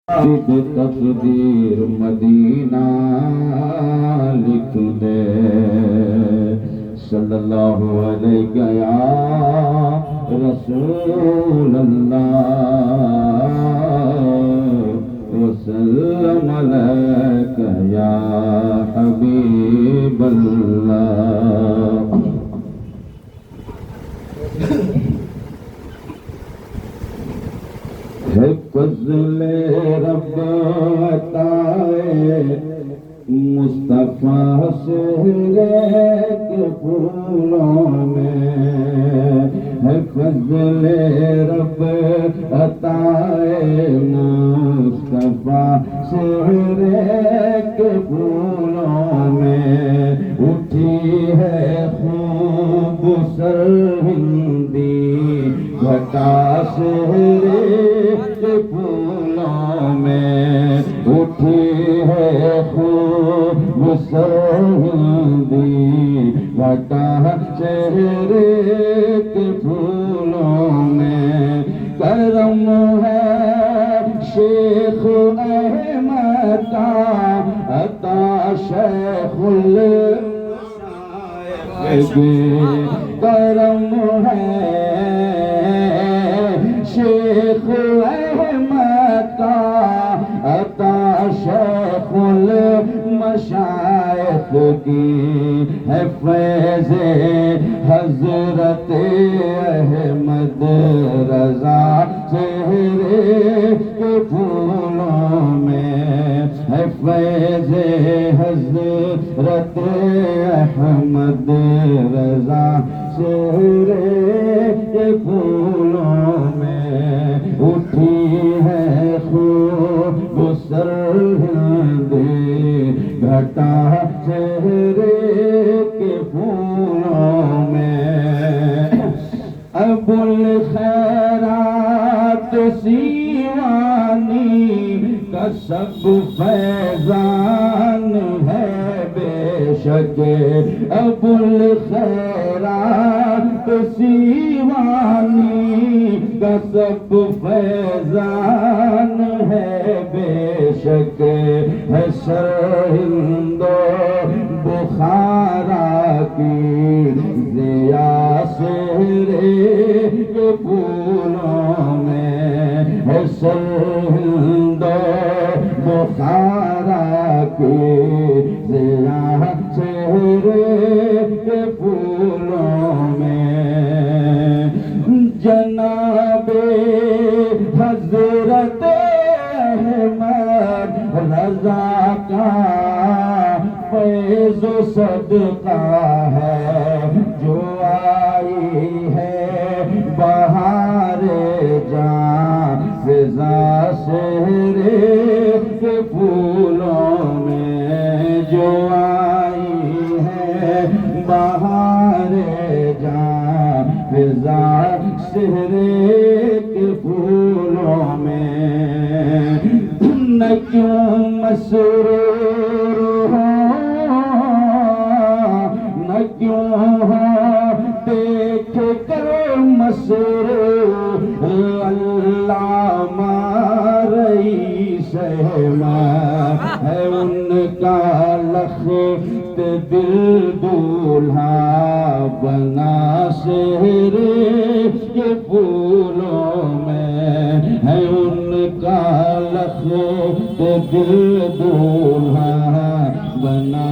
تقدیر مدینہ لکھ دے صلی اللہ علیہ یا رسول اللہ وسلم علیک یا حبیب اللہ. ہے فضل رب عطائے مصطفیٰ سے کے پھولوں میں. ہے فضل رب عطائے مصطفیٰ سے کے پھولوں میں. اٹھی ہے خوب سرہندی گھٹا سے پھولوں میں. اٹھی ہے خوب سرہندی گھٹا چہرے کے پھولوں میں. کرم ہے شیخ احمد کا عطا شیخ المشائخ. کرم ہے شیخ احمد کا عطا شیخ المشائخ کی. ہے فیض حضرت احمد رضا چہرے کے پھولوں میں. ہے فیض حضرت احمد رضا چہرے کے پھولوں میں. اٹھی ہے خوب سرہندی گھٹا چہرے کے پھولوں میں. ابو الخیرات سیوانی کا سب فیضان ہے بے شک. ابو الخیرات سیوانی کا سب فیضان ہے بے شک. ہے سرہند و بخارا کی ضیا سہرے کے پھولوں میں. ہے سرہند و بخارا کی ضیا چہرے کے پھولوں میں. جناب حضرت احمد رضا کا فیض و صدقہ ہے جو آئی ہے بہار جاں فضا شہرے کے پھولوں میں. جو آئی ہے بہار جاں فضا شہرے کے پھولوں میں. نہ کیوں مسرور ہو نہ کیوں ہو دیکھ کر مسرور علامہ رئیس احمد. ہے ان کا لخت دل دولہا بنا شہرے کے پھولوں میں. ہے ان کا لخت دل دولہا بنا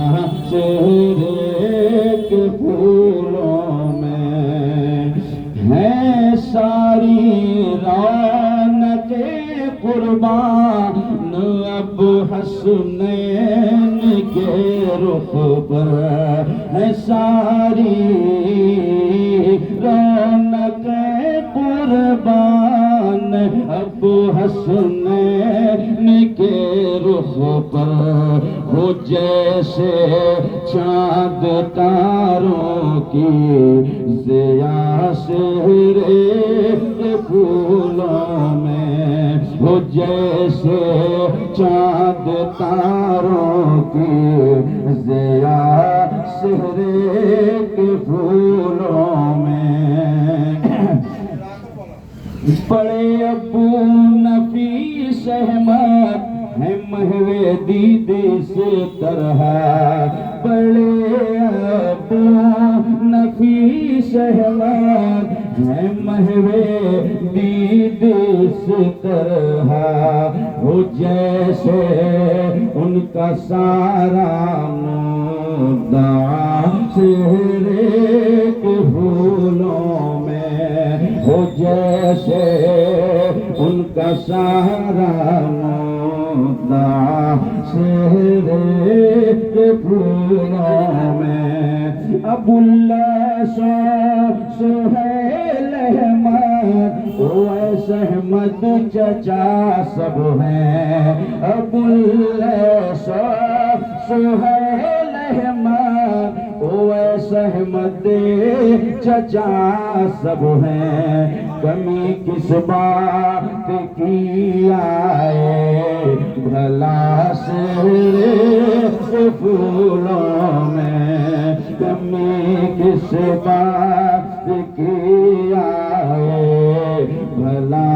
شہرے کے پھولوں میں. ہے ساری رونق قربان اب حسنین کے رخ پر. ہے ساری رونق قربان اب حسنین کے رخ پر. ہو جیسے چاند تاروں کی ضیا شہرے کے پھولوں میں. ہو جیسے چاند تاروں کی ضیا شہرے کے پھولوں میں. بڑے ابو نفیس شہمت ہے محو دید سے طرح بڑے ابو نفیس شہمت ہے محو دید سے طرح ہو جیسے ان کا سارا مدعا چہرے کے پھولوں میں ہو جیسے ان کا سارا مدعا چہرے کے پھولوں میں ابو اللہ سہیل احمد اویس احمد چچا سب ہیں ابو اللہ سہیل احمد اویس احمد چچا سب ہیں کمی کس بات کی آئے بھلا سے پھولوں میں کمی کس بات کی آئے بھلا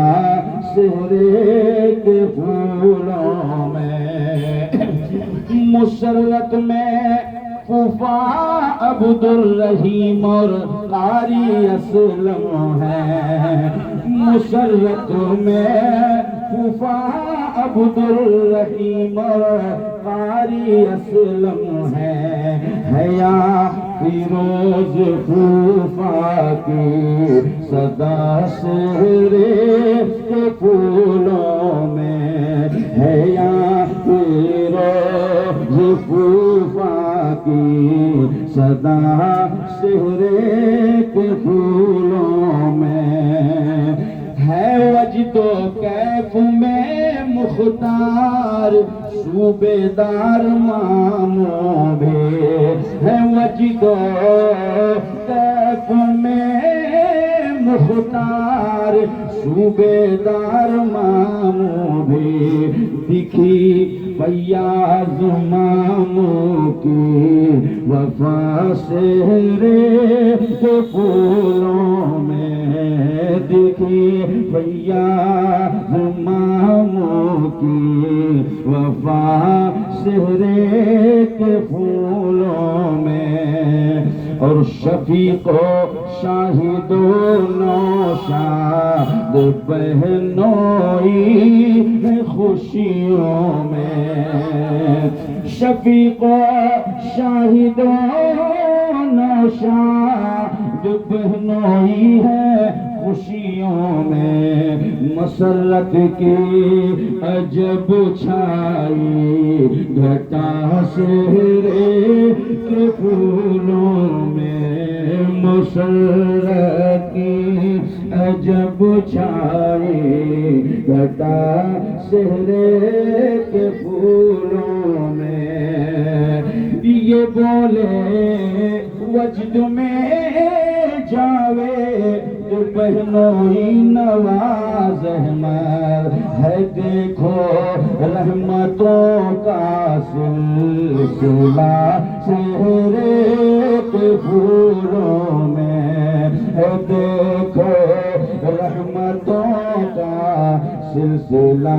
سہرے کے پھولوں میں مسرت میں پھوپھا عبد الرحیم اور قاری اسلم ہے مسرت میں پھوپھا عبد الرحیم اور قاری اسلم ہے یا فیروز پھوپھا کی صدا سہرے کے پھولوں میں ہے یا فیروز پھوپھا کی صدا سہرے کے پھولوں میں ہے وجد و کیف میں مختار صوبیدار ماموں بھی ہے وجد و کیف میں مختار صوبیدار ماموں بھی دکھی فیاض ماموں کی وفا سہرے کے پھولوں میں دکھی فیاض ماموں کی وفا سہرے کے پھولوں میں اور شفیق و شاہد و نوشاد بہنوئی ہے خوشیوں میں شفیق و شاہد و نوشاد بہنوئی ہے خوشیوں میں مسرت کی عجب چھائی گھٹا سہرے کے پھولوں میں مسرت کی عجب چھائی گھٹا سہرے کے پھولوں میں یہ بولے وجد میں جاوے تو بہنوئی نواز احمد ہے دیکھو رحمتوں کا سلسلہ سہرے کے پھولوں میں ہے دیکھو رحمتوں کا سلسلہ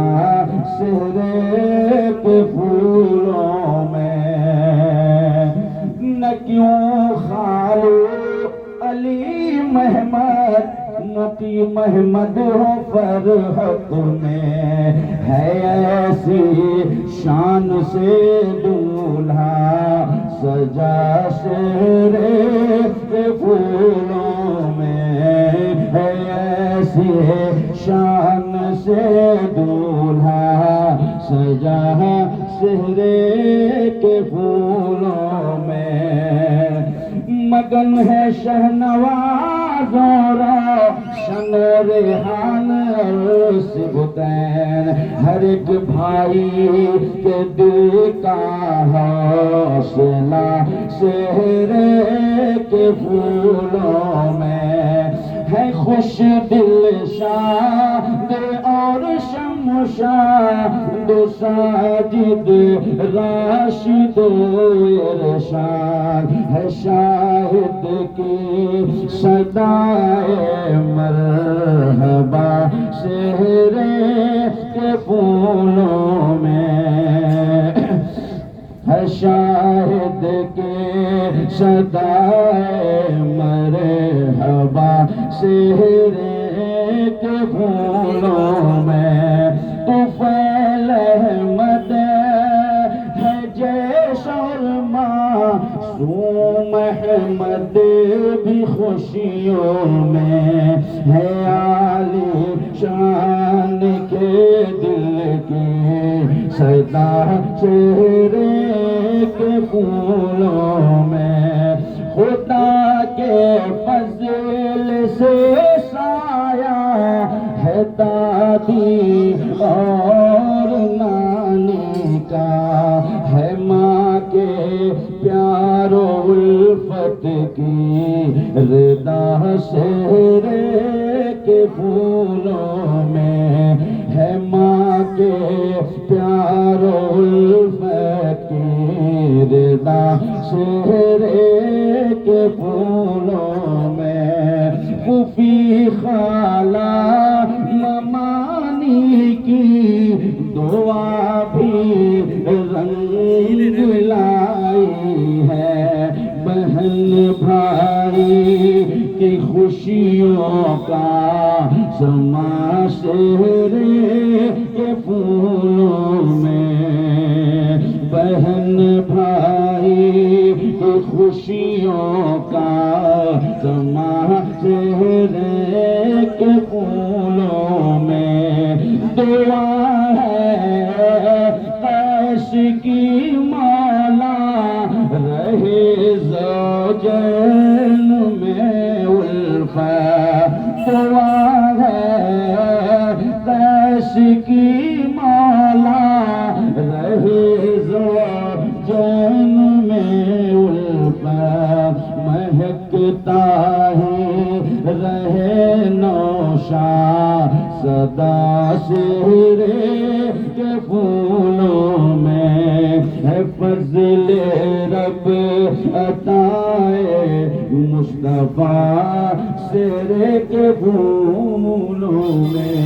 سہرے کے پھولوں میں نہ کیوں خالق علی محمد متی محمد ہو فرحت میں ہے ایسی شان سے دولہا سجا سہرے کے پھولوں میں ہے ایسی شان سے دولہا سجا سہرے کے پھولوں میں مگن ہے شہنواز اور روشن ریحان اور سبتین ہر ایک بھائی کے دل کا حوصلہ سہرے کے پھولوں میں ہے خوش دل شاد اور شمشاد ساجد راشد ارشاد ہے شاہد کی صدائے مرحبا سہرے کے کے پھولوں میں ہے شاہد کے صدائے مرحبا سہرے کے پھولوں میں طفیل احمد ہے جیش اور معصوم احمد بھی خوشیوں میں ہے عالی شان کے دل کی صدا چہرے کے پھولوں میں خدا کے فضل سے سایہ ہے دادی اور نانی کا ہے ماں کے پیار و الفت کی ردا سہرے کے پھولوں میں ہے ماں کے پیار و الفت کی ردا سہرے کے پھولوں میں پھوپھی خالہ ممانی کی دعا بھی رنگ لائی ہے بہن بھائی کی خوشیوں کا سما سہرے کے پھولوں میں بہن بھائی کی خوشیوں کا سما سہرے کے پھولوں میں دعا ہے قیس کی مولا رہے زوجین میں الفت دعا ہے قیس کی مولا رہے زوجین میں الفت مہکتا ہی رہے نوشا صدا سہرے کے پھولوں میں ہے فضل رب عطائے مصطفیٰ سہرے کے پھولوں میں